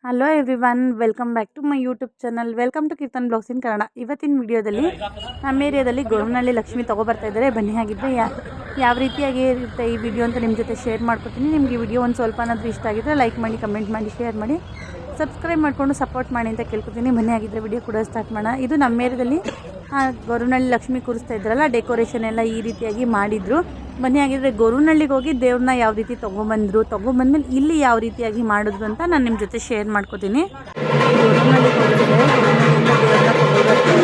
Hello everyone, welcome back to my YouTube channel. Welcome to Keerthan blogs in Kannada. ಇವತ್ತಿನ ವಿಡಿಯೋದಲ್ಲಿ ನಮ್ಮ ಏರಿಯಾದಲ್ಲಿ ಗೊರವನಹಳ್ಳಿ ಲಕ್ಷ್ಮಿ ತೊಗೊಬರ್ತಾ ಇದ್ದಾರೆ. ಬನ್ನಿ, ಹಾಗಿದ್ದರೆ ಯಾವ ರೀತಿಯಾಗಿ ಇರುತ್ತೆ ಈ ವಿಡಿಯೋ ಅಂತ ನಿಮ್ಮ ಜೊತೆ ಶೇರ್ ಮಾಡ್ಕೊತೀನಿ. ನಿಮಗೆ ವಿಡಿಯೋ ಒಂದು ಸ್ವಲ್ಪನಾದರೂ ಇಷ್ಟ ಆಗಿದ್ದರೆ ಲೈಕ್ ಮಾಡಿ, ಕಮೆಂಟ್ ಮಾಡಿ, ಶೇರ್ ಮಾಡಿ, ಸಬ್ಸ್ಕ್ರೈಬ್ ಮಾಡಿಕೊಂಡು ಸಪೋರ್ಟ್ ಮಾಡಿ ಅಂತ ಕೇಳ್ಕೊತೀನಿ. ಬನ್ನಿ, ಆಗಿದ್ದರೆ ವಿಡಿಯೋ ಕೂಡ ಸ್ಟಾರ್ಟ್ ಮಾಡೋಣ. ಇದು ನಮ್ಮ ಏರಿಯಾದಲ್ಲಿ ಗೊರವನಹಳ್ಳಿ ಲಕ್ಷ್ಮಿ ಕೂರಿಸ್ತಾ ಇದ್ರಲ್ಲ, ಡೆಕೋರೇಷನ್ ಎಲ್ಲ ಈ ರೀತಿಯಾಗಿ ಮಾಡಿದರು. ಬನ್ನಿ, ಆಗಿದ್ದರೆ ಗೊರವನಹಳ್ಳಿಗೆ ಹೋಗಿ ದೇವ್ರನ್ನ ಯಾವ ರೀತಿ ತೊಗೊಂಬಂದ್ಮೇಲೆ ಇಲ್ಲಿ ಯಾವ ರೀತಿಯಾಗಿ ಮಾಡಿದ್ರು ಅಂತ ನಾನು ನಿಮ್ಮ ಜೊತೆ ಶೇರ್ ಮಾಡ್ಕೊತೀನಿ. ಗೊರವನಹಳ್ಳಿಗೆ ಹೋಗಿದ್ದೆ, ಗೊರವನಹಳ್ಳಿಯಿಂದ ದೇವ್ರನ್ನ ತೊಗೊಂಡ್ಬರ್ತಾ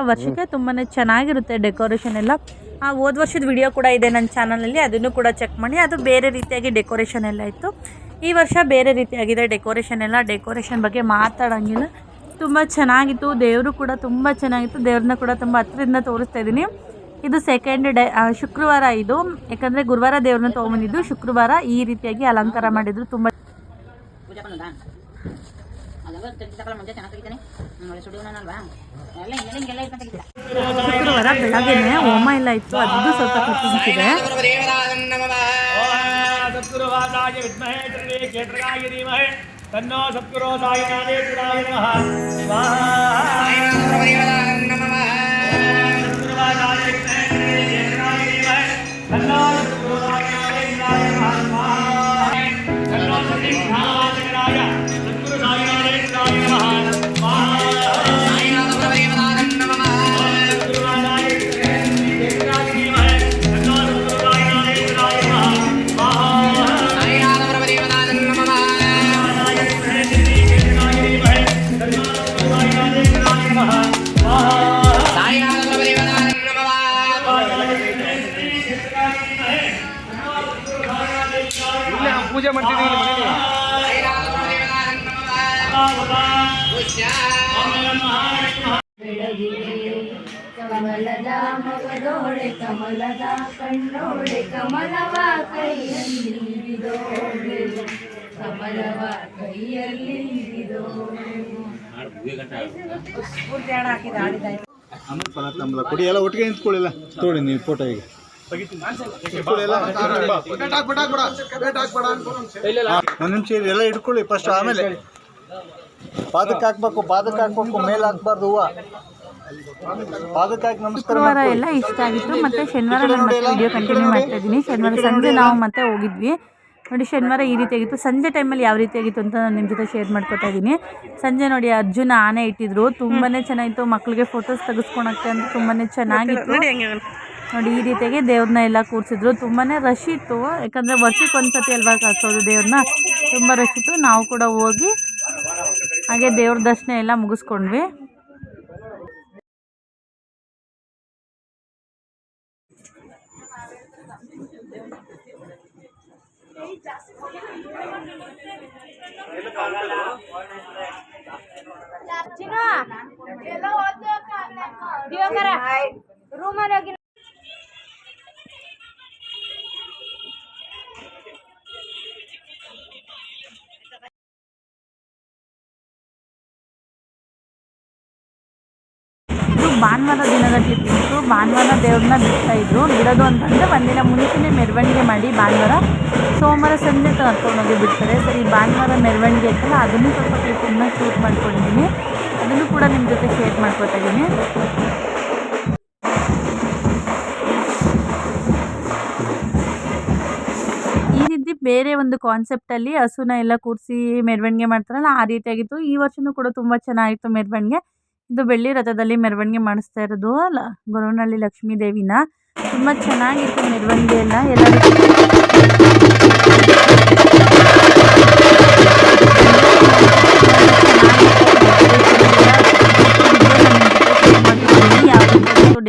ವರ್ಷಕ್ಕೆ ತುಂಬಾ ಚೆನ್ನಾಗಿರುತ್ತೆ ಡೆಕೋರೇಷನ್ ಎಲ್ಲ. ಹೋದ ವರ್ಷದ ವಿಡಿಯೋ ಕೂಡ ಇದೆ ನನ್ನ ಚಾನಲಲ್ಲಿ, ಅದನ್ನು ಕೂಡ ಚೆಕ್ ಮಾಡಿ. ಅದು ಬೇರೆ ರೀತಿಯಾಗಿ ಡೆಕೋರೇಷನ್ ಎಲ್ಲ ಇತ್ತು. ಈ ವರ್ಷ ಬೇರೆ ರೀತಿಯಾಗಿದೆ ಡೆಕೋರೇಷನ್ ಎಲ್ಲ. ಡೆಕೋರೇಷನ್ ಬಗ್ಗೆ ಮಾತಾಡೋಂಗಿಲ್ಲ, ತುಂಬ ಚೆನ್ನಾಗಿತ್ತು. ದೇವರು ಕೂಡ ತುಂಬ ಚೆನ್ನಾಗಿತ್ತು. ದೇವ್ರನ್ನ ಕೂಡ ತುಂಬ ಹತ್ತಿರದಿಂದ ತೋರಿಸ್ತಾ ಇದ್ದೀನಿ. ಇದು ಸೆಕೆಂಡ್ ಡೇ, ಶುಕ್ರವಾರ ಇದು. ಯಾಕಂದರೆ ಗುರುವಾರ ದೇವ್ರನ್ನ ತೊಗೊಂಬಂದಿದ್ದು, ಶುಕ್ರವಾರ ಈ ರೀತಿಯಾಗಿ ಅಲಂಕಾರ ಮಾಡಿದ್ರು. ತುಂಬ ಶುಕ್ರವಾರ ಬೆಳಗ್ಗೆನೆ ಹೋಮ ಎಲ್ಲ ಇತ್ತು, ಅದು ಸ್ವಲ್ಪ ಕ್ಲಿಪ್ಪಿಂಗ್ಸ್ ಇದೆ. ಪೂಜೆ ಮಾಡ್ತಿದ್ದೀವಿ ಕಮಲದ ಮಗದೋಡೆ ಕಮಲದ ಕಣ್ಣೋಡೆ ಕಮಲವ ಕೈಯಲ್ಲಿ ಹಿಡಿದೋಡೆ ಕಮಲವ ಕೈಯಲ್ಲಿ ಹಿಡಿದೋ ಕೊಡಿ ಎಲ್ಲ ಒಟ್ಟಿಗೆ ನಿಂತ್ಕೊಳ್ಳಿಲ್ಲ ತೋಡಿ ನೀವು ಫೋಟೋ ಈಗ ಒಂದು ನಿಮಿಷ ಎಲ್ಲ ಇಟ್ಕೊಳ್ಳಿ ಫಸ್ಟ್, ಆಮೇಲೆ ಪಾದಕ್ಕೆ ಹಾಕ್ಬೇಕು ಮೇಲೆ ಹಾಕ್ಬಾರ್ದು ಹೂವು. ಪಾದಕ್ಕೆ ಹಾಕಿ ನಮಸ್ಕಾರ. ಶುಕ್ರವಾರ ಎಲ್ಲ ಇಷ್ಟ ಆಗಿತ್ತು. ಮತ್ತು ಶನಿವಾರ ನಾನು ಮತ್ತೆ ವಿಡಿಯೋ ಕಂಟಿನ್ಯೂ ಮಾಡ್ತಾ ಇದ್ದೀನಿ. ಶನಿವಾರ ಸಂಜೆ ನಾವು ಮತ್ತೆ ಹೋಗಿದ್ವಿ ನೋಡಿ. ಶನಿವಾರ ಈ ರೀತಿಯಾಗಿತ್ತು. ಸಂಜೆ ಟೈಮಲ್ಲಿ ಯಾವ ರೀತಿಯಾಗಿತ್ತು ಅಂತ ನಾನು ನಿಮ್ಮ ಜೊತೆ ಶೇರ್ ಮಾಡ್ಕೊತಾ ಇದ್ದೀನಿ. ಸಂಜೆ ನೋಡಿ ಅರ್ಜುನ ಆನೆ ಇಟ್ಟಿದ್ರು, ತುಂಬಾ ಚೆನ್ನಾಗಿತ್ತು. ಮಕ್ಕಳಿಗೆ ಫೋಟೋಸ್ ತೆಗೆಸ್ಕೊಳಕ್ಕೆ ಅಂತ ತುಂಬಾ ಚೆನ್ನಾಗಿತ್ತು ನೋಡಿ. ಈ ರೀತಿಯಾಗಿ ದೇವ್ರನ್ನ ಎಲ್ಲ ಕೂರಿಸಿದ್ರು. ತುಂಬಾ ರಶ್ ಇತ್ತು, ಯಾಕಂದರೆ ವರ್ಷಕ್ಕೆ ಒಂದು ಸತಿ ಅಲ್ವಾ ಕಳ್ಸೋದು ದೇವ್ರನ್ನ. ತುಂಬ ರಶ್ ಇತ್ತು. ನಾವು ಕೂಡ ಹೋಗಿ ಹಾಗೆ ದೇವ್ರ ದರ್ಶನ ಎಲ್ಲ ಮುಗಿಸ್ಕೊಂಡ್ವಿ. ಇದು ಭಾನುವಾರ ದಿನದ ಕ್ಲಿಪ್ ಇತ್ತು. ಭಾನುವಾರ ದೇವ್ರನ್ನ ಬಿಡ್ತಾಯಿದ್ರು. ಬಿಡೋದು ಅಂತಂದರೆ ಒಂದಿನ ಮುಂಚೆನೇ ಮೆರವಣಿಗೆ ಮಾಡಿ ಭಾನುವಾರ ಸೋಮವಾರ ಸಂಜೆ ಕರ್ಕೊಂಡೋಗಿ ಬಿಡ್ತಾರೆ. ಸರಿ, ಭಾನುವಾರ ಮೆರವಣಿಗೆ ಇತ್ತಲ್ಲ, ಅದನ್ನು ಸ್ವಲ್ಪ ಕ್ಲಿಪ್ಪನ್ನು ಶೂಟ್ ಮಾಡ್ಕೊಂಡಿದ್ದೀನಿ. ಅದನ್ನು ಕೂಡ ನಿಮ್ಮ ಜೊತೆ ಶೇರ್ ಮಾಡ್ಕೊತಾ ಇದ್ದೀನಿ. ಈ ರೀತಿ ಬೇರೆ ಒಂದು ಕಾನ್ಸೆಪ್ಟಲ್ಲಿ ಹಸುನ ಎಲ್ಲ ಕೂರಿಸಿ ಮೆರವಣಿಗೆ ಮಾಡ್ತಾರಲ್ಲ, ಆ ರೀತಿಯಾಗಿತ್ತು. ಈ ವರ್ಷವೂ ಕೂಡ ತುಂಬ ಚೆನ್ನಾಗಿತ್ತು ಮೆರವಣಿಗೆ. ಇದು ಬೆಳ್ಳಿ ರಥದಲ್ಲಿ ಮೆರವಣಿಗೆ ಮಾಡಿಸ್ತಾ ಇರೋದು ಅಲ್ಲ ಗೊರವನಹಳ್ಳಿ ಲಕ್ಷ್ಮೀ ದೇವಿನ. ತುಂಬ ಚೆನ್ನಾಗಿತ್ತು ಮೆರವಣಿಗೆ ಎಲ್ಲ.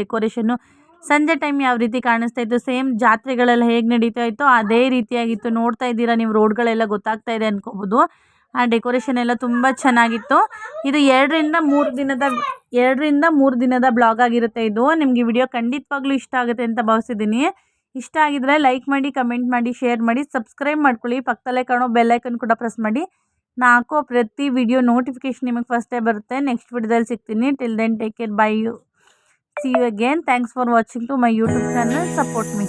ಡೆಕೋರೇಷನ್ನು ಸಂಜೆ ಟೈಮ್ ಯಾವ ರೀತಿ ಕಾಣಿಸ್ತಾ ಇತ್ತು, ಸೇಮ್ ಜಾತ್ರೆಗಳೆಲ್ಲ ಹೇಗೆ ನಡೀತಾ ಇತ್ತು ಅದೇ ರೀತಿಯಾಗಿತ್ತು. ನೋಡ್ತಾ ಇದ್ದೀರಾ ನೀವು, ರೋಡ್ಗಳೆಲ್ಲ ಗೊತ್ತಾಗ್ತಾ ಇದೆ ಅನ್ಕೋಬೋದು. ಆ ಡೆಕೋರೇಷನ್ ಎಲ್ಲ ತುಂಬ ಚೆನ್ನಾಗಿತ್ತು. ಇದು 2 ರಿಂದ 3 ದಿನದ ಬ್ಲಾಗ್ ಆಗಿರುತ್ತೆ ಇದು. ನಿಮಗೆ ವಿಡಿಯೋ ಖಂಡಿತವಾಗ್ಲೂ ಇಷ್ಟ ಆಗುತ್ತೆ ಅಂತ ಭಾವಿಸಿದ್ದೀನಿ. ಇಷ್ಟ ಆಗಿದ್ರೆ ಲೈಕ್ ಮಾಡಿ, ಕಮೆಂಟ್ ಮಾಡಿ, ಶೇರ್ ಮಾಡಿ, ಸಬ್ಸ್ಕ್ರೈಬ್ ಮಾಡ್ಕೊಳ್ಳಿ. ಪಕ್ಕದಲ್ಲೇ ಕಾಣೋ ಬೆಲ್ಲೈಕನ್ ಕೂಡ ಪ್ರೆಸ್ ಮಾಡಿ. ನಾನು ಹಾಕೋ ಪ್ರತಿ ವಿಡಿಯೋ ನೋಟಿಫಿಕೇಶನ್ ನಿಮಗೆ ಫಸ್ಟೇ ಬರುತ್ತೆ. ನೆಕ್ಸ್ಟ್ ವಿಡಿಯೋದಲ್ಲಿ ಸಿಗ್ತೀನಿ. Till then take care, bye you, see you again. Thanks for watching to my YouTube channel. Support me.